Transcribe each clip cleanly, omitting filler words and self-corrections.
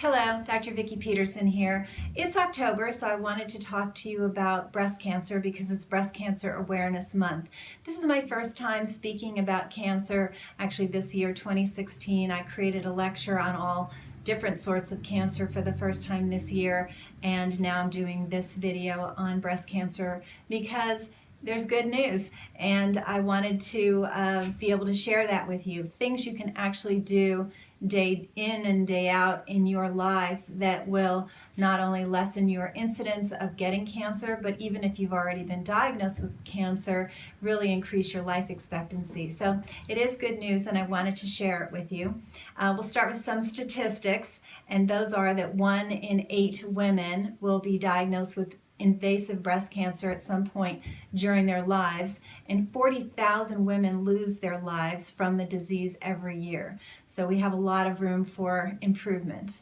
Hello, Dr. Vikki Petersen here. It's October, so I wanted to talk to you about breast cancer because it's Breast Cancer Awareness Month. This is my first time speaking about cancer. Actually, this year, 2016, I created a lecture on all different sorts of cancer for the first time this year, and now I'm doing this video on breast cancer because there's good news, and I wanted to be able to share that with you. Things you can actually do day in and day out in your life that will not only lessen your incidence of getting cancer, but even if you've already been diagnosed with cancer, really increase your life expectancy. So it is good news, and I wanted to share it with you. We'll start with some statistics, and those are that 1 in 8 women will be diagnosed with invasive breast cancer at some point during their lives, and 40,000 women lose their lives from the disease every year. So we have a lot of room for improvement.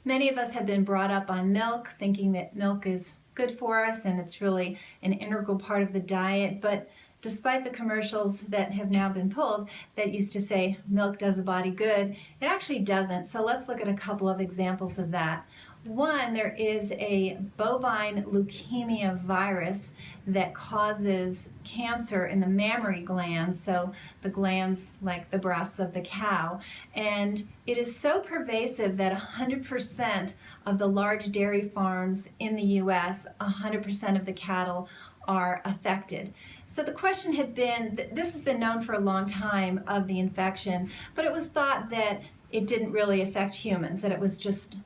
Many of us have been brought up on milk, thinking that milk is good for us and it's really an integral part of the diet, but despite the commercials that have now been pulled that used to say milk does a body good, it actually doesn't. So let's look at a couple of examples of that. One, there is a bovine leukemia virus that causes cancer in the mammary glands, so the glands like the breasts of the cow. And it is so pervasive that 100% of the large dairy farms in the U.S., 100% of the cattle are affected. So the question had been, this has been known for a long time of the infection, but it was thought that it didn't really affect humans, that it was just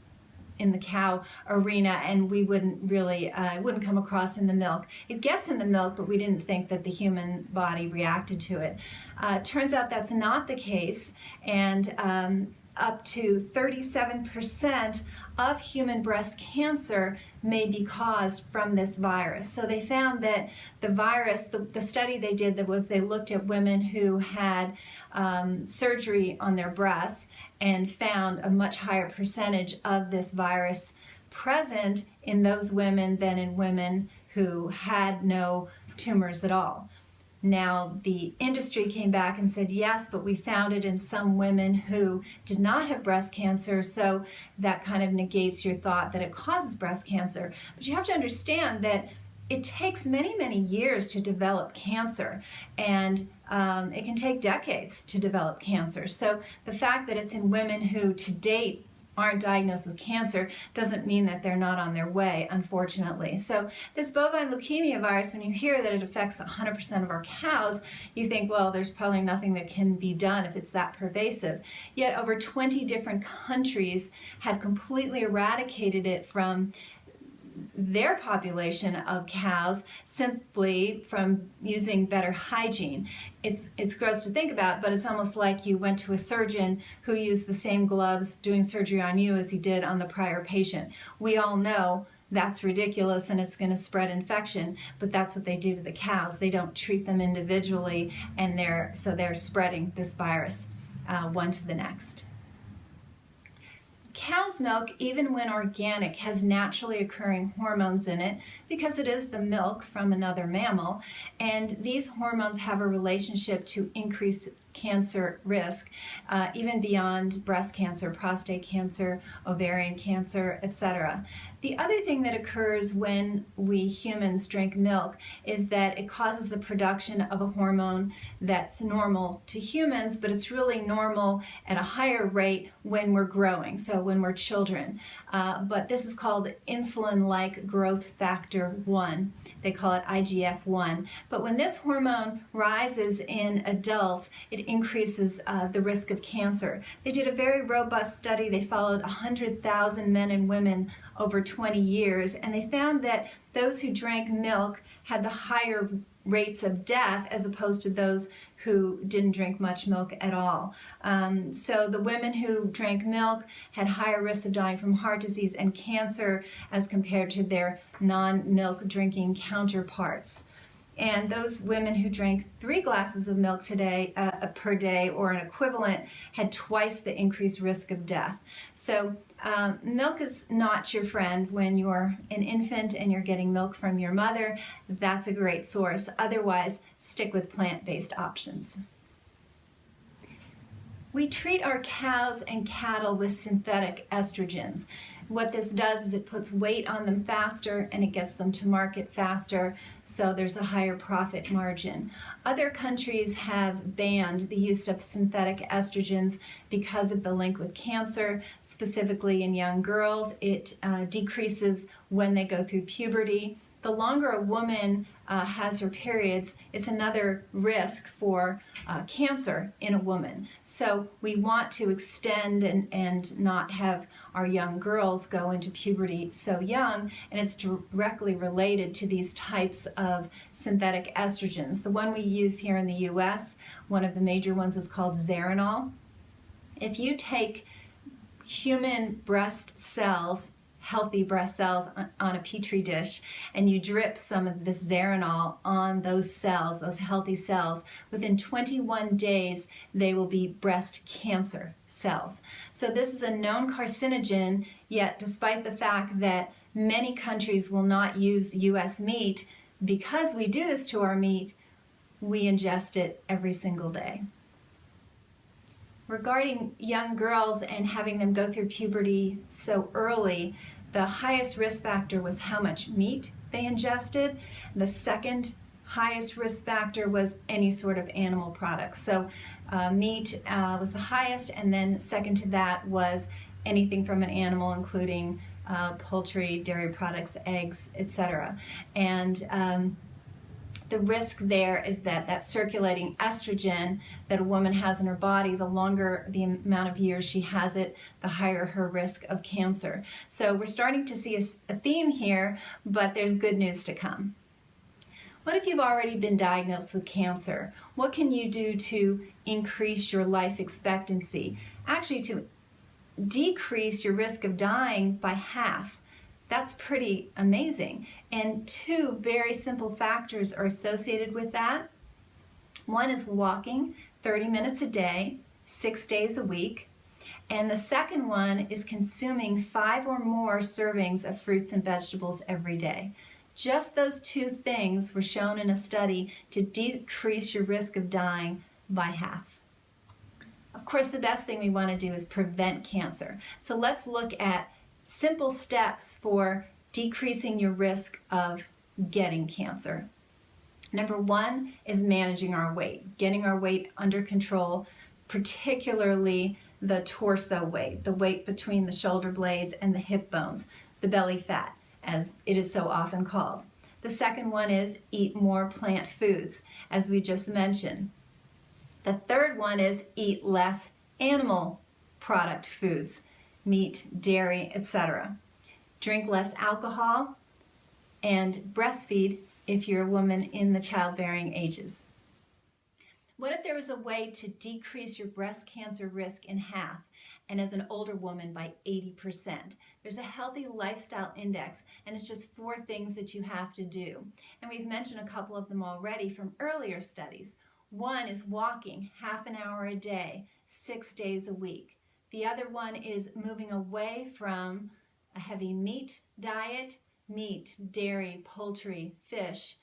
in the cow arena, and we wouldn't really, wouldn't come across in the milk. It gets in the milk, but we didn't think that the human body reacted to it. Turns out that's not the case, and up to 37% of human breast cancer may be caused from this virus. So they found that the virus, the study they did was they looked at women who had surgery on their breasts and found a much higher percentage of this virus present in those women than in women who had no tumors at all. Now, the industry came back and said, yes, but we found it in some women who did not have breast cancer, so that kind of negates your thought that it causes breast cancer. But you have to understand that it takes many, many years to develop cancer, and it can take decades to develop cancer. So the fact that it's in women who to date aren't diagnosed with cancer doesn't mean that they're not on their way, unfortunately. So this bovine leukemia virus, when you hear that it affects 100% of our cows, you think, well, there's probably nothing that can be done if it's that pervasive. Yet over 20 different countries have completely eradicated it from their population of cows simply from using better hygiene. It's gross to think about, but it's almost like you went to a surgeon who used the same gloves doing surgery on you as he did on the prior patient. We all know that's ridiculous and it's going to spread infection, but that's what they do to the cows. They don't treat them individually, and they're spreading this virus one to the next. Cow's milk, even when organic, has naturally occurring hormones in it because it is the milk from another mammal, and these hormones have a relationship to increase cancer risk, even beyond breast cancer, prostate cancer, ovarian cancer, etc. The other thing that occurs when we humans drink milk is that it causes the production of a hormone that's normal to humans, but it's really normal at a higher rate when we're growing, so when we're children. But this is called insulin-like growth factor 1. They call it IGF-1. But when this hormone rises in adults, it increases the risk of cancer. They did a very robust study. They followed 100,000 men and women over 20 years, and they found that those who drank milk had the higher rates of death as opposed to those who didn't drink much milk at all. So the women who drank milk had higher risks of dying from heart disease and cancer as compared to their non-milk drinking counterparts. And those women who drank 3 glasses of milk per day or an equivalent had twice the increased risk of death. So milk is not your friend when you're an infant and you're getting milk from your mother. That's a great source. Otherwise, stick with plant-based options. We treat our cows and cattle with synthetic estrogens. What this does is it puts weight on them faster and it gets them to market faster, so there's a higher profit margin. Other countries have banned the use of synthetic estrogens because of the link with cancer, specifically in young girls. It decreases when they go through puberty. The longer a woman has her periods, it's another risk for cancer in a woman. So we want to extend and not have our young girls go into puberty so young, and it's directly related to these types of synthetic estrogens. The one we use here in the US, one of the major ones is called Zeranol. If you take human breast cells, healthy breast cells on a petri dish, and you drip some of this Zeranol on those cells, those healthy cells, within 21 days they will be breast cancer cells. So this is a known carcinogen, yet despite the fact that many countries will not use US meat, because we do this to our meat, we ingest it every single day. Regarding young girls and having them go through puberty so early, the highest risk factor was how much meat they ingested. The second highest risk factor was any sort of animal products. So meat was the highest, and then second to that was anything from an animal, including poultry, dairy products, eggs, etc. And the risk there is that circulating estrogen that a woman has in her body, the longer the amount of years she has it, the higher her risk of cancer. So we're starting to see a theme here, but there's good news to come. What if you've already been diagnosed with cancer? What can you do to increase your life expectancy? Actually, to decrease your risk of dying by half. That's pretty amazing. And two very simple factors are associated with that. One is walking 30 minutes a day, 6 days a week. And the second one is consuming 5 or more servings of fruits and vegetables every day. Just those two things were shown in a study to decrease your risk of dying by half. Of course, the best thing we want to do is prevent cancer. So let's look at simple steps for decreasing your risk of getting cancer. Number one is managing our weight, getting our weight under control, particularly the torso weight, the weight between the shoulder blades and the hip bones, the belly fat, as it is so often called. The second one is eat more plant foods, as we just mentioned. The third one is eat less animal product foods, meat, dairy, etc. Drink less alcohol and breastfeed if you're a woman in the childbearing ages. What if there was a way to decrease your breast cancer risk in half, and as an older woman by 80%? There's a healthy lifestyle index, and it's just 4 things that you have to do. And we've mentioned a couple of them already from earlier studies. One is walking half an hour a day, 6 days a week. The other one is moving away from a heavy meat diet, meat, dairy, poultry, fish,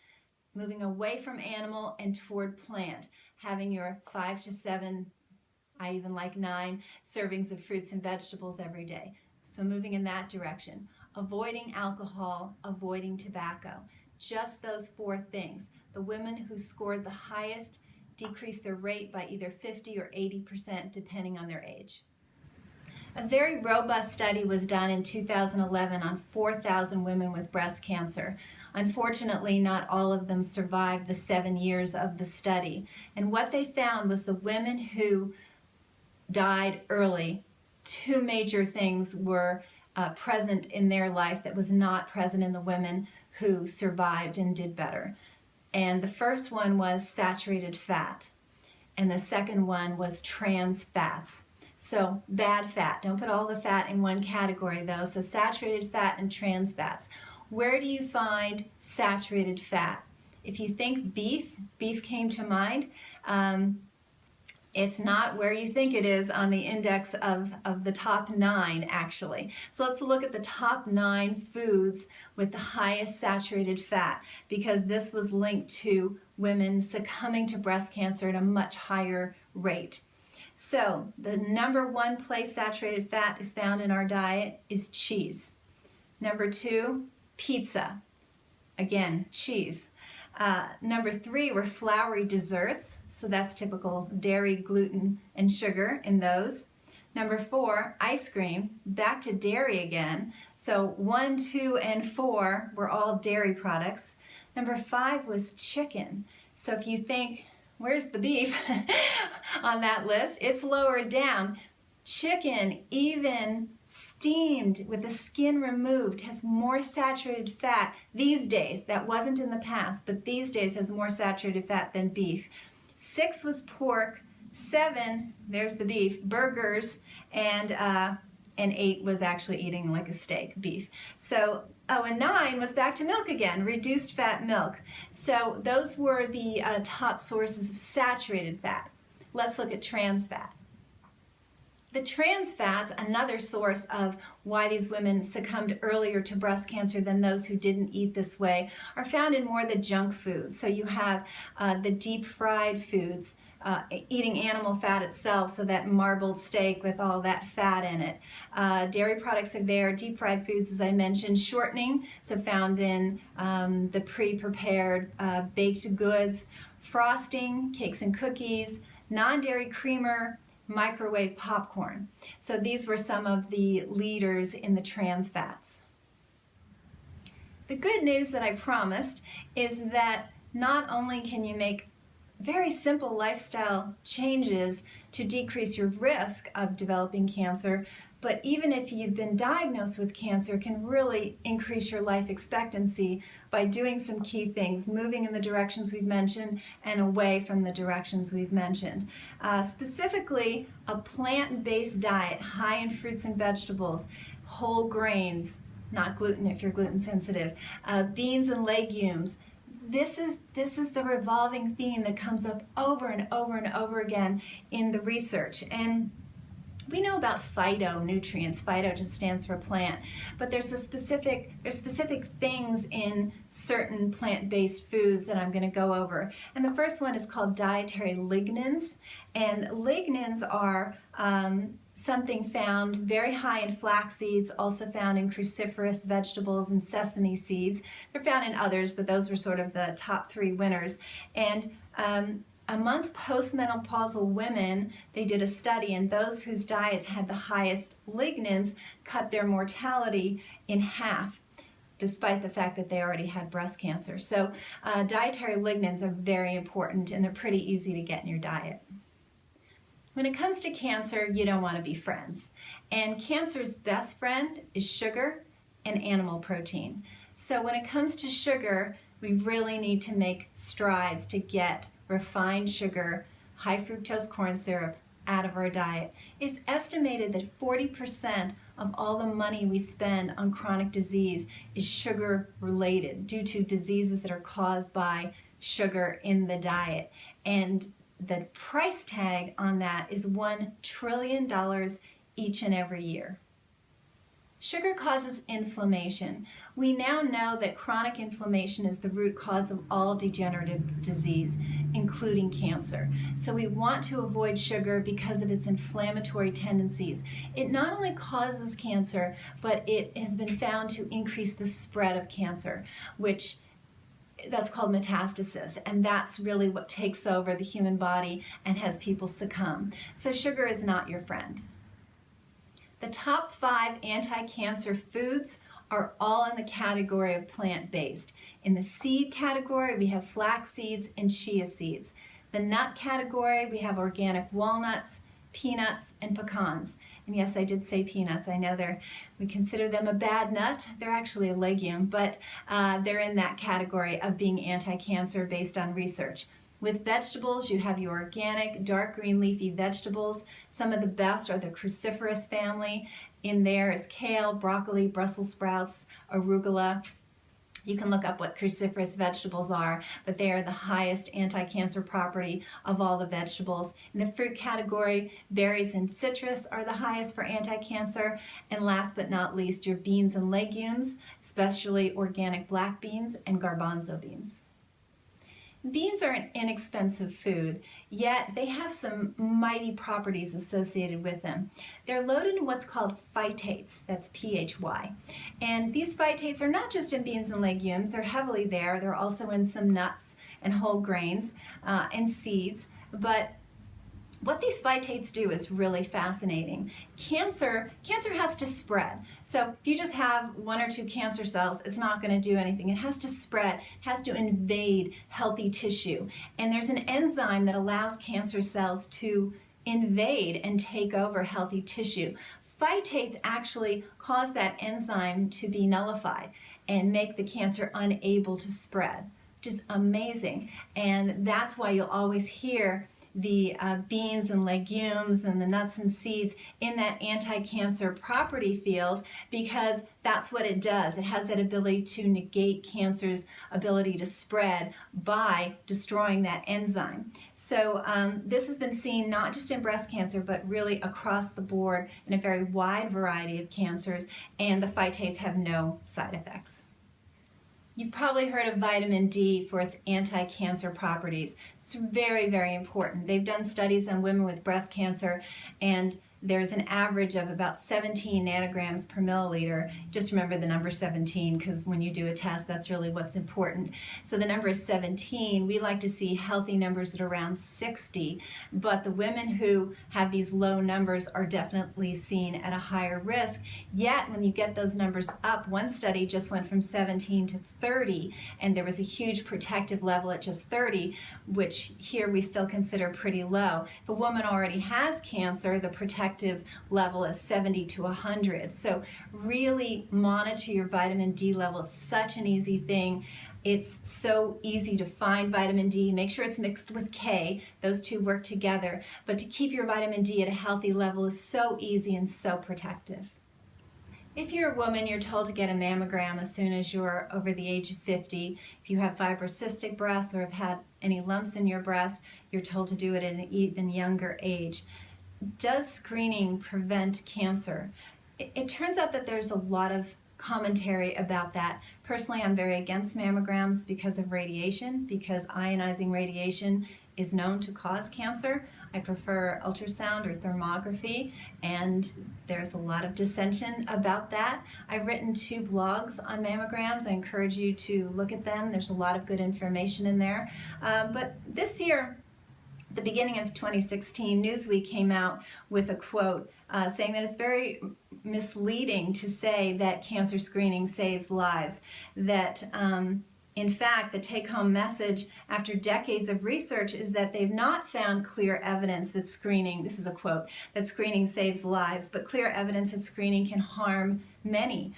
moving away from animal and toward plant, having your 5 to 7, I even like 9 servings of fruits and vegetables every day. So moving in that direction. Avoiding alcohol, avoiding tobacco. Just those 4 things. The women who scored the highest decreased their rate by either 50 or 80% depending on their age. A very robust study was done in 2011 on 4,000 women with breast cancer. Unfortunately, not all of them survived the 7 years of the study. And what they found was the women who died early, 2 major things were present in their life that was not present in the women who survived and did better. And the first one was saturated fat, and the second one was trans fats. So bad fat. Don't put all the fat in one category though. So saturated fat and trans fats. Where do you find saturated fat? If you think beef came to mind. It's not where you think it is on the index of the top 9 actually. So let's look at the top 9 foods with the highest saturated fat, because this was linked to women succumbing to breast cancer at a much higher rate. So the number one place saturated fat is found in our diet is cheese. Number 2, pizza. Again, cheese. Number 3 were floury desserts, so that's typical dairy, gluten, and sugar in those. Number 4, ice cream, back to dairy again. So 1, 2, and 4 were all dairy products. Number 5 was chicken. So if you think, where's the beef on that list? It's lower down. Chicken, even steamed with the skin removed, has more saturated fat these days. That wasn't in the past, but these days has more saturated fat than beef. 6 was pork. 7, there's the beef, burgers, and 8 was actually eating like a steak, beef. So, and 9 was back to milk again, reduced fat milk. So those were the top sources of saturated fat. Let's look at trans fat. The trans fats, another source of why these women succumbed earlier to breast cancer than those who didn't eat this way, are found in more of the junk foods. So you have the deep fried foods, eating animal fat itself, so that marbled steak with all that fat in it. Dairy products are there, deep fried foods, as I mentioned, shortening, so found in the pre-prepared baked goods, frosting, cakes and cookies, non-dairy creamer, microwave popcorn. So these were some of the leaders in the trans fats. The good news that I promised is that not only can you make very simple lifestyle changes to decrease your risk of developing cancer, but even if you've been diagnosed with cancer, can really increase your life expectancy by doing some key things, moving in the directions we've mentioned and away from the directions we've mentioned. Specifically, a plant-based diet, high in fruits and vegetables, whole grains, not gluten if you're gluten sensitive, beans and legumes. This is the revolving theme that comes up over and over and over again in the research. And we know about phytonutrients. Phyto just stands for plant, but there's specific things in certain plant-based foods that I'm going to go over. And the first one is called dietary lignans, and lignans are something found very high in flax seeds, also found in cruciferous vegetables and sesame seeds. They're found in others, but those were sort of the top 3 winners. And amongst postmenopausal women, they did a study, and those whose diets had the highest lignans cut their mortality in half, despite the fact that they already had breast cancer. So dietary lignans are very important, and they're pretty easy to get in your diet. When it comes to cancer, you don't want to be friends. And cancer's best friend is sugar and animal protein. So when it comes to sugar, we really need to make strides to get refined sugar, high fructose corn syrup out of our diet. It's estimated that 40% of all the money we spend on chronic disease is sugar related due to diseases that are caused by sugar in the diet. And the price tag on that is $1 trillion each and every year. Sugar causes inflammation. We now know that chronic inflammation is the root cause of all degenerative disease, including cancer. So we want to avoid sugar because of its inflammatory tendencies. It not only causes cancer, but it has been found to increase the spread of cancer, which that's called metastasis, and that's really what takes over the human body and has people succumb. So sugar is not your friend. The top 5 anti-cancer foods are all in the category of plant-based. In the seed category, we have flax seeds and chia seeds. The nut category, we have organic walnuts, peanuts, and pecans. And yes, I did say peanuts. I know we consider them a bad nut. They're actually a legume, but they're in that category of being anti-cancer based on research. With vegetables, you have your organic, dark green leafy vegetables. Some of the best are the cruciferous family. In there is kale, broccoli, Brussels sprouts, arugula. You can look up what cruciferous vegetables are, but they are the highest anti-cancer property of all the vegetables. In the fruit category, berries and citrus are the highest for anti-cancer. And last but not least, your beans and legumes, especially organic black beans and garbanzo beans. Beans are an inexpensive food, yet they have some mighty properties associated with them. They're loaded in what's called phytates, that's PHY. And these phytates are not just in beans and legumes, they're heavily there. They're also in some nuts and whole grains and seeds. But what these phytates do is really fascinating. Cancer has to spread. So if you just have one or two cancer cells, it's not going to do anything. It has to spread, it has to invade healthy tissue. And there's an enzyme that allows cancer cells to invade and take over healthy tissue. Phytates actually cause that enzyme to be nullified and make the cancer unable to spread, which is amazing. And that's why you'll always hear the beans and legumes and the nuts and seeds in that anti-cancer property field, because that's what it does. It has that ability to negate cancer's ability to spread by destroying that enzyme. So this has been seen not just in breast cancer, but really across the board in a very wide variety of cancers, and the phytates have no side effects. You've probably heard of vitamin D for its anti-cancer properties. It's very, very important. They've done studies on women with breast cancer, and there's an average of about 17 nanograms per milliliter. Just remember the number 17, because when you do a test, that's really what's important. So the number is 17. We like to see healthy numbers at around 60, but the women who have these low numbers are definitely seen at a higher risk. Yet when you get those numbers up, one study just went from 17 to 30, and there was a huge protective level at just 30, which here we still consider pretty low. If a woman already has cancer, the protective level is 70 to 100. So really monitor your vitamin D level. It's such an easy thing. It's so easy to find vitamin D. Make sure it's mixed with K. Those two work together. But to keep your vitamin D at a healthy level is so easy and so protective. If you're a woman, you're told to get a mammogram as soon as you're over the age of 50. If you have fibrocystic breasts or have had any lumps in your breast, you're told to do it at an even younger age. Does screening prevent cancer? It turns out that there's a lot of commentary about that. Personally, I'm very against mammograms because of radiation, because ionizing radiation is known to cause cancer. I prefer ultrasound or thermography, and there's a lot of dissension about that. I've written 2 blogs on mammograms. I encourage you to look at them. There's a lot of good information in there. But this year, the beginning of 2016, Newsweek came out with a quote saying that it's very misleading to say that cancer screening saves lives, that in fact, the take-home message after decades of research is that they've not found clear evidence that screening, this is a quote, that screening saves lives, but clear evidence that screening can harm many.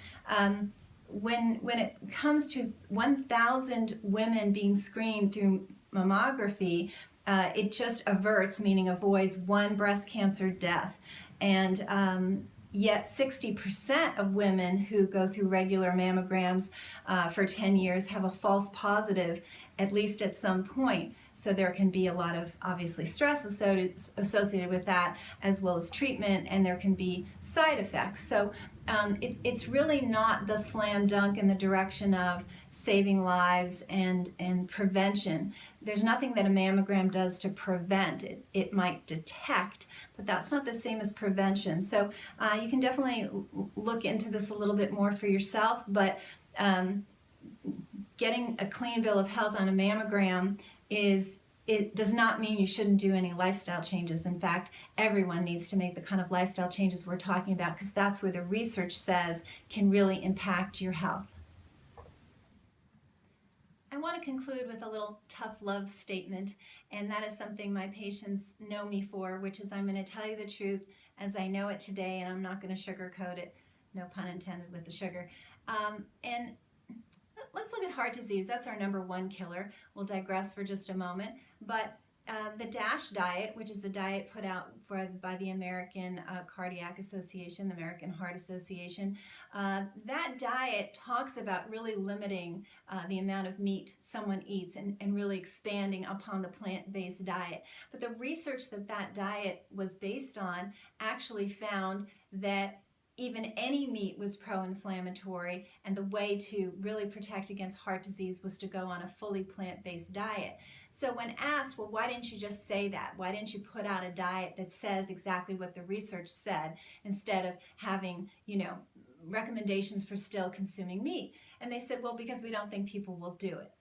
When it comes to 1,000 women being screened through mammography, it just averts, meaning avoids, 1 breast cancer death. And yet 60% of women who go through regular mammograms for 10 years have a false positive, at least at some point. So there can be a lot of, obviously, stress associated with that, as well as treatment, and there can be side effects. So it's really not the slam dunk in the direction of saving lives and prevention. There's nothing that a mammogram does to prevent it. It might detect, but that's not the same as prevention. So you can definitely look into this a little bit more for yourself, but getting a clean bill of health on a mammogram it does not mean you shouldn't do any lifestyle changes. In fact, everyone needs to make the kind of lifestyle changes we're talking about, because that's where the research says can really impact your health. I want to conclude with a little tough love statement, and that is something my patients know me for, which is I'm going to tell you the truth as I know it today, and I'm not going to sugarcoat it. No pun intended with the sugar. And let's look at heart disease. That's our number 1 killer. We'll digress for just a moment. But the DASH diet, which is a diet put out by the American Cardiac Association, the American Heart Association, that diet talks about really limiting the amount of meat someone eats and really expanding upon the plant-based diet. But the research that diet was based on actually found that even any meat was pro-inflammatory, and the way to really protect against heart disease was to go on a fully plant-based diet. So when asked, well, why didn't you just say that? Why didn't you put out a diet that says exactly what the research said instead of having, recommendations for still consuming meat? And they said, well, because we don't think people will do it.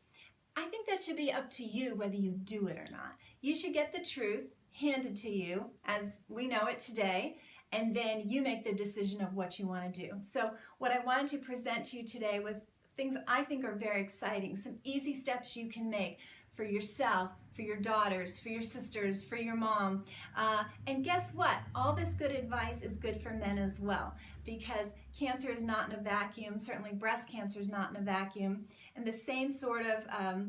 I think that should be up to you whether you do it or not. You should get the truth handed to you as we know it today, and then you make the decision of what you want to do. So what I wanted to present to you today was things I think are very exciting, some easy steps you can make for yourself, for your daughters, for your sisters, for your mom. And guess what? All this good advice is good for men as well, because cancer is not in a vacuum. Certainly breast cancer is not in a vacuum. And the same sort of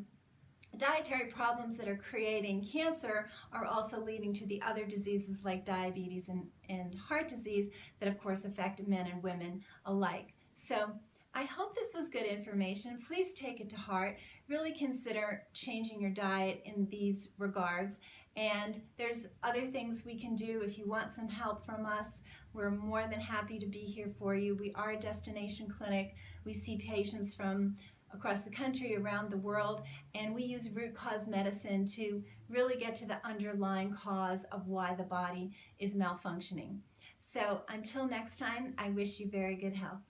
dietary problems that are creating cancer are also leading to the other diseases like diabetes and heart disease that of course affect men and women alike. So I hope this was good information. Please take it to heart. Really consider changing your diet in these regards. And there's other things we can do if you want some help from us. We're more than happy to be here for you. We are a destination clinic. We see patients from across the country, around the world, and we use root cause medicine to really get to the underlying cause of why the body is malfunctioning. So until next time, I wish you very good health.